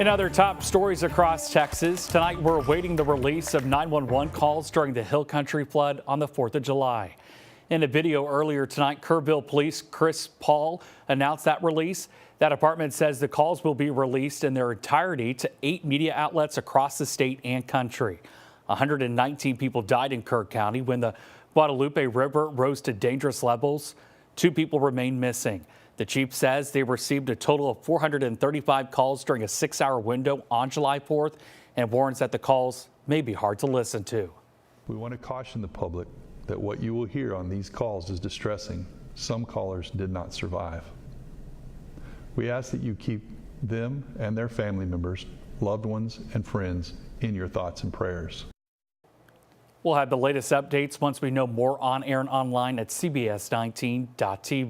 In other top stories across Texas, tonight we're awaiting the release of 911 calls during the Hill Country flood on the 4th of July. In a video earlier tonight, Kerrville Police Chris Paul announced that release. That department says the calls will be released in their entirety to 8 media outlets across the state and country. 119 people died in Kerr County when the Guadalupe River rose to dangerous levels. 2 people remain missing. The chief says they received a total of 435 calls during a 6-hour window on July 4th and warns that the calls may be hard to listen to. We want to caution the public that what you will hear on these calls is distressing. Some callers did not survive. We ask that you keep them and their family members, loved ones, and friends in your thoughts and prayers. We'll have the latest updates once we know more on air and online at CBS19.tv.